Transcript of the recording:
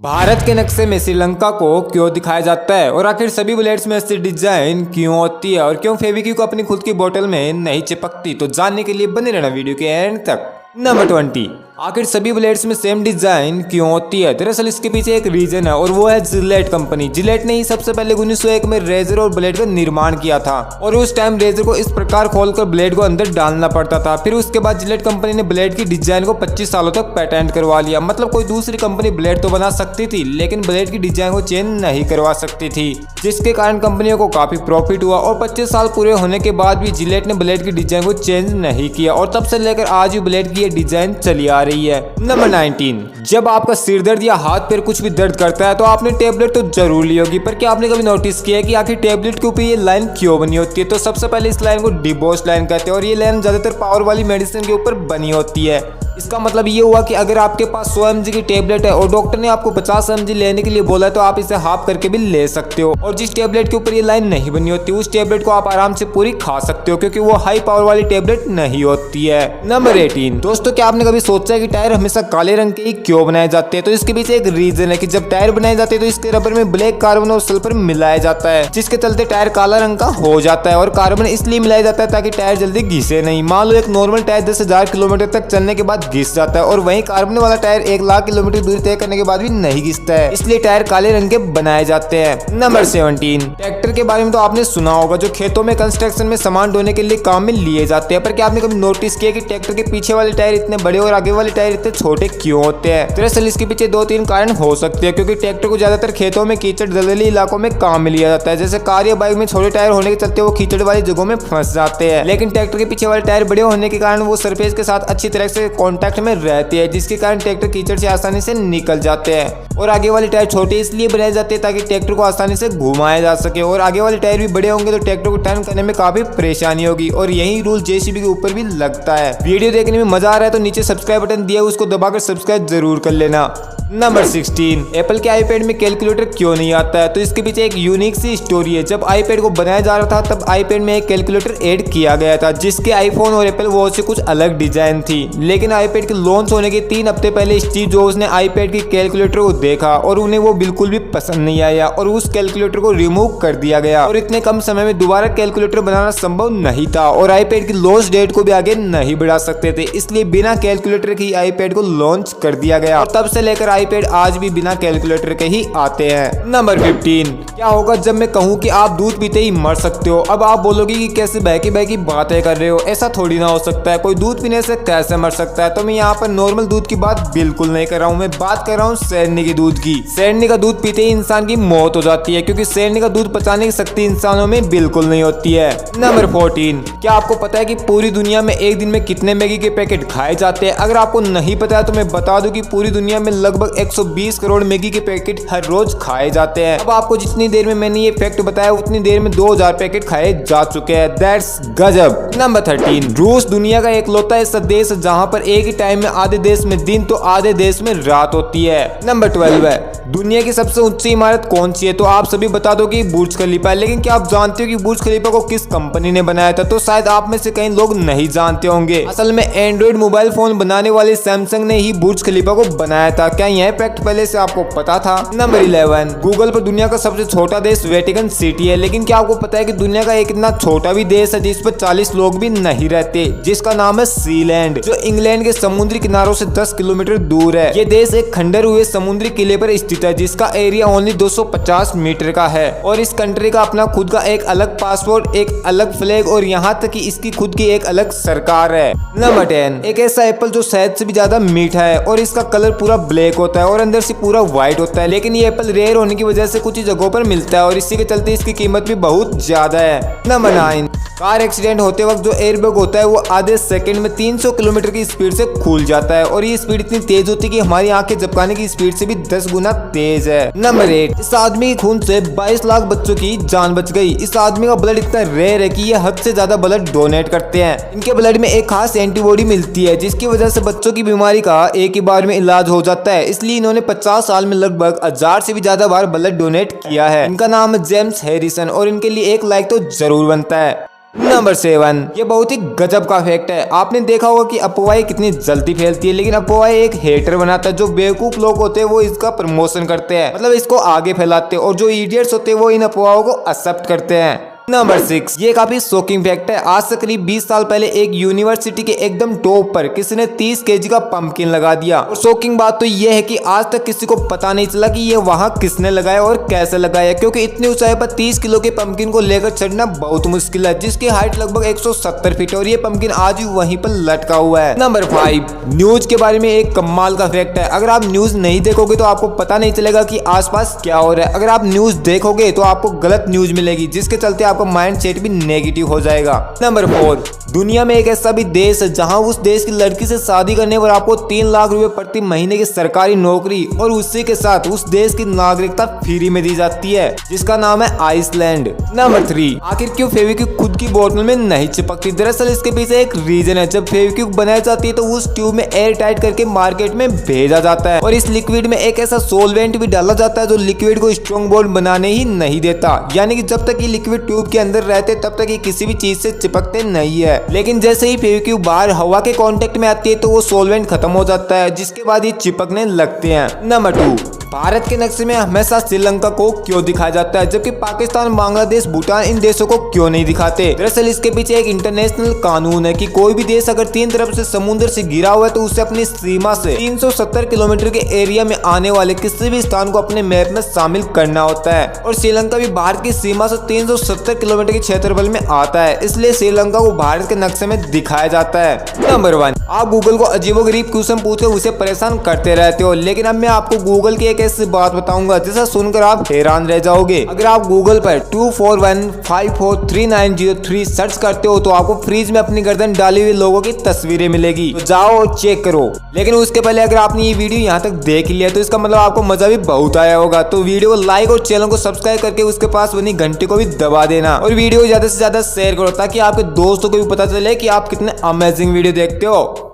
भारत के नक्शे में श्रीलंका को क्यों दिखाया जाता है और आखिर सभी बुलेट्स में ऐसी डिजाइन क्यों होती है और क्यों फेविक्विक को अपनी खुद की बोतल में नहीं चिपकती, तो जानने के लिए बने रहना वीडियो के एंड तक। नंबर 20, आखिर सभी बुलेट्स में सेम डिजाइन क्यों होती है? दरअसल इसके पीछे एक रीजन है और वो है जिलेट कंपनी। जिलेट ने ही सबसे पहले 1901 में रेजर और ब्लेड का निर्माण किया था और उस टाइम रेजर को इस प्रकार खोलकर ब्लेड को अंदर डालना पड़ता था। फिर उसके बाद जिलेट कंपनी ने ब्लेड की डिजाइन को 25 सालों तक पेटेंट करवा लिया। मतलब कोई दूसरी कंपनी ब्लेड तो बना सकती थी लेकिन ब्लेड की डिजाइन को चेंज नहीं करवा सकती थी, जिसके कारण कंपनियों को काफी प्रॉफिट हुआ और 25 साल पूरे होने के बाद भी जिलेट ने ब्लेड की डिजाइन को चेंज नहीं किया और तब से लेकर आज भी ब्लेड की ये डिजाइन चली आ रही है। नंबर 19, जब आपका सिर दर्द या हाथ पैर कुछ भी दर्द करता है तो आपने टेबलेट तो जरूर ली होगी, पर क्या आपने कभी नोटिस किया है कि आखिर टेबलेट के ऊपर ये लाइन क्यों बनी होती है? तो सबसे पहले इस लाइन को डिबोस लाइन कहते हैं और ये लाइन ज्यादातर पावर वाली मेडिसिन के ऊपर बनी होती है। इसका मतलब ये हुआ कि अगर आपके पास 100 mg की टेबलेट है और डॉक्टर ने आपको 50 mg लेने के लिए बोला है तो आप इसे हाफ करके भी ले सकते हो। और जिस टेबलेट के ऊपर ये लाइन नहीं बनी होती उस टेबलेट को आप आराम से पूरी खा सकते हो क्योंकि वो हाई पावर वाली टेबलेट नहीं होती है। नंबर 18, दोस्तों क्या आपने कभी सोचा है कि टायर हमेशा काले रंग के ही क्यों बनाए जाते हैं? तो इसके पीछे एक रीजन है कि जब टायर बनाए जाते हैं तो इसके रबर में ब्लैक कार्बन और सल्फर मिलाया जाता है, जिसके चलते टायर काला रंग का हो जाता है। और कार्बन इसलिए मिलाया जाता है ताकि टायर जल्दी घिसे नहीं। मान लो एक नॉर्मल टायर 10,000 किलोमीटर तक चलने के बाद घिस जाता है और वहीं कार्बन वाला टायर 1,00,000 किलोमीटर दूरी तय करने के बाद भी नहीं घिसता है, इसलिए टायर काले रंग के बनाए जाते हैं। नंबर 17, ट्रैक्टर के बारे में तो आपने सुना होगा, जो खेतों में कंस्ट्रक्शन में सामान ढोने के लिए काम में लिए जाते हैं। पर क्या आपने कभी नोटिस किया कि ट्रैक्टर के पीछे वाले टायर इतने बड़े और आगे वाले टायर इतने छोटे क्यों होते हैं? दरअसल इसके पीछे 2-3 कारण हो सकते हैं, क्योंकि ट्रैक्टर को ज्यादातर खेतों में कीचड़ दलदली इलाकों में काम में लिया जाता है। जैसे कार या बाइक में छोटे टायर होने के चलते वो कीचड़ वाली जगहों में फंस जाते हैं, लेकिन ट्रैक्टर के पीछे वाले टायर बड़े होने के कारण वो सरफेस के साथ अच्छी तरह से कॉन्टैक्ट में रहते हैं, जिसके कारण ट्रैक्टर कीचड़ से आसानी से निकल जाते हैं। और आगे वाले टायर छोटे इसलिए बनाए जाते हैं ताकि ट्रैक्टर को आसानी से घुमाया जा सके, और आगे वाले टायर भी बड़े होंगे तो ट्रैक्टर को टर्न करने में काफी परेशानी होगी। और यही रूल जेसीबी के ऊपर भी लगता है। वीडियो देखने में मजा आ रहा है तो नीचे सब्सक्राइब बटन दिया उसको दबाकर सब्सक्राइब जरूर कर लेना। नंबर 16, एप्पल के आईपैड में कैलकुलेटर क्यों नहीं आता है? तो इसके पीछे एक यूनिक सी स्टोरी है। जब आईपैड को बनाया जा रहा था तब आईपैड में एक कैलकुलेटर ऐड किया गया था, जिसके आईफोन और एप्पल वॉच से कुछ अलग डिजाइन थी। लेकिन आईपैड के लॉन्च होने के 3 हफ्ते पहले स्टीव जॉब्स ने आईपैड के कैलकुलेटर को देखा और उन्हें वो बिल्कुल भी पसंद नहीं आया और उस कैलकुलेटर को रिमूव कर दिया गया। और इतने कम समय में दोबारा कैलकुलेटर बनाना संभव नहीं था और आईपैड की लॉन्च डेट को भी आगे नहीं बढ़ा सकते थे, इसलिए बिना कैलकुलेटर के आईपैड को लॉन्च कर दिया गया। और तब से लेकर आईपैड आज भी बिना कैलकुलेटर के ही आते हैं। नंबर 15, क्या होगा जब मैं कहूँ कि आप दूध पीते ही मर सकते हो? अब आप बोलोगे कि कैसे बहकी बहकी बातें कर रहे हो, ऐसा थोड़ी ना हो सकता है, कोई दूध पीने से कैसे मर सकता है? तो मैं यहाँ पर नॉर्मल दूध की बात बिल्कुल नहीं कर रहा हूँ, मैं बात कर रहा हूँ शेरनी के दूध की। शेरनी का दूध पीते ही इंसान की मौत हो जाती है, क्योंकि शेरनी का दूध पचाने की शक्ति इंसानों में बिल्कुल नहीं होती है। नंबर 14, क्या आपको पता है कि पूरी दुनिया में एक दिन में कितने मैगी के पैकेट खाए जाते हैं? अगर आपको नहीं पता है तो मैं बता दूं कि पूरी दुनिया में लगभग 120 करोड़ मैगी के पैकेट हर रोज खाए जाते हैं। अब आपको जितनी देर में मैंने ये फैक्ट बताया उतनी देर में 2000 पैकेट खाए जा चुके हैं। दैट्स गजब। नंबर 13, रूस दुनिया का एकलौता ऐसा देश है जहां पर एक ही टाइम में आधे देश में दिन तो आधे देश में रात होती है। नंबर 12 है, दुनिया की सबसे ऊंची इमारत कौन सी है? तो आप सभी बता दो कि बुर्ज खलीफा है, लेकिन क्या आप जानते हो कि बुर्ज खलीफा को किस कंपनी ने बनाया था? तो शायद आप में से कई लोग नहीं जानते होंगे। असल में एंड्रॉइड मोबाइल फोन बनाने वाली सैमसंग ने ही बुर्ज खलीफा को बनाया था। क्या यह फैक्ट पहले से आपको पता था? नंबर 11, गूगल पर दुनिया का सबसे छोटा देश वेटिकन सिटी है, लेकिन क्या आपको पता है कि दुनिया का एक इतना छोटा भी देश है जिस पर 40 लोग भी नहीं रहते, जिसका नाम है सीलैंड, जो इंग्लैंड के समुद्री किनारों से 10 किलोमीटर दूर है। ये देश एक खंडर हुए समुद्री किले पर स्थित है, जिसका एरिया ओनली 250 मीटर का है। और इस कंट्री का अपना खुद का एक अलग पासपोर्ट, एक अलग फ्लैग और यहाँ तक कि इसकी खुद की एक अलग सरकार है। नंबर 10, एक ऐसा एप्पल जो शहद से भी ज्यादा मीठा है और इसका कलर पूरा ब्लैक होता है और अंदर से पूरा व्हाइट होता है, लेकिन ये एप्पल रेयर होने की वजह से कुछ ही जगहों पर मिलता है और इसी के चलते इसकी कीमत भी बहुत ज्यादा है। नंबर 9, कार एक्सीडेंट होते वक्त जो एयरबैग होता है वो आधे सेकंड में 300 किलोमीटर की स्पीड से खुल जाता है और ये स्पीड इतनी तेज होती है कि हमारी आंखें झपकाने की स्पीड से भी 10 गुना तेज है। नंबर 8, इस आदमी के खून से 22 लाख बच्चों की जान बच गई। इस आदमी का ब्लड इतना रेयर है कि ये हद से ज्यादा ब्लड डोनेट करते हैं। इनके ब्लड में एक खास एंटीबॉडी मिलती है जिसकी वजह से बच्चों की बीमारी का एक ही बार में इलाज हो जाता है, इसलिए इन्होंने 50 साल में लगभग 1000 से भी ज्यादा बार ब्लड डोनेट किया है। इनका नाम है जेम्स हैरिसन और इनके लिए एक लाइक तो जरूर बनता है। नंबर 7, ये बहुत ही गजब का फैक्ट है। आपने देखा होगा कि अफवाहें कितनी जल्दी फैलती है, लेकिन अफवाहें एक हेटर बनाता है। जो बेवकूफ लोग होते हैं वो इसका प्रमोशन करते हैं, मतलब इसको आगे फैलाते हैं, और जो इडियट्स होते हैं वो इन अफवाहों को एक्सेप्ट करते हैं। नंबर 6, ये काफी शॉकिंग फैक्ट है। आज से करीब 20 साल पहले एक यूनिवर्सिटी के एकदम टॉप पर किसी ने 30 केजी का पंपकिन लगा दिया। और शॉकिंग बात तो ये है कि आज तक किसी को पता नहीं चला कि ये वहां किसने लगाया और कैसे लगाया, क्योंकि इतनी ऊंचाई पर 30 किलो के पंपकिन को लेकर चढ़ना बहुत मुश्किल है, जिसकी हाइट लगभग 170 फीट, और ये पंपकिन आज भी वहीं पर लटका हुआ है। नंबर 5, न्यूज के बारे में एक कमाल का फैक्ट है। अगर आप न्यूज नहीं देखोगे तो आपको पता नहीं चलेगा कि आसपास क्या हो रहा है। अगर आप न्यूज देखोगे तो आपको गलत न्यूज मिलेगी, जिसके चलते आपका माइंड सेट भी नेगेटिव हो जाएगा। नंबर 4, दुनिया में एक ऐसा भी देश है जहां उस देश की लड़की से शादी करने पर आपको 3 लाख रुपए प्रति महीने की सरकारी नौकरी और उसी के साथ उस देश की नागरिकता फ्री में दी जाती है, जिसका नाम है आइसलैंड। नंबर 3, आखिर क्यों फेविक्विक खुद की बोतल में नहीं चिपकती? दरअसल इसके पीछे एक रीजन है। जब फेविक्विक बनाई जाती है तो उस ट्यूब में एयर टाइट करके मार्केट में भेजा जाता है, और इस लिक्विड में एक ऐसा सोलवेंट भी डाला जाता है जो लिक्विड को स्ट्रॉन्ग बॉन्ड बनाने ही नहीं देता। यानी कि जब तक ये लिक्विड ट्यूब के अंदर रहते तब तक ये किसी भी चीज से चिपकते नहीं है, लेकिन जैसे ही फेविक्विक बाहर हवा के कांटेक्ट में आती है तो वो सोलवेंट खत्म हो जाता है, जिसके बाद ये चिपकने लगते हैं। नंबर 2, भारत के नक्शे में हमेशा श्रीलंका को क्यों दिखाया जाता है, जबकि पाकिस्तान, बांग्लादेश, भूटान इन देशों को क्यों नहीं दिखाते? दरअसल इसके पीछे एक इंटरनेशनल कानून है कि कोई भी देश अगर 3 तरफ से समुद्र से घिरा हुआ है तो उसे अपनी सीमा से 370 किलोमीटर के एरिया में आने वाले किसी भी स्थान को अपने मैप में शामिल करना होता है, और श्रीलंका भी भारत की सीमा से 370 किलोमीटर के क्षेत्रफल में आता है, इसलिए श्रीलंका को भारत के नक्शे में दिखाया जाता है। नंबर 1, आप गूगल को अजीबोगरीब क्वेश्चन पूछकर उसे परेशान करते रहते हो, लेकिन अब मैं आपको गूगल की एक ऐसी बात बताऊंगा जिसे सुनकर आप हैरान रह जाओगे। अगर आप गूगल पर 241543903 सर्च करते हो तो आपको फ्रीज में अपनी गर्दन डाली हुई लोगों की तस्वीरें मिलेगी, तो जाओ और चेक करो। लेकिन उसके पहले अगर आपने ये वीडियो यहाँ तक देख लिया तो इसका मतलब आपको मजा भी बहुत आया होगा। तो वीडियो को लाइक और चैनल को सब्सक्राइब करके उसके पास बनी घंटी को भी दबा देना, और वीडियो ज्यादा से ज्यादा शेयर करो ताकि आपके दोस्तों को भी पता चले कि आप कितने अमेजिंग वीडियो देखते हो।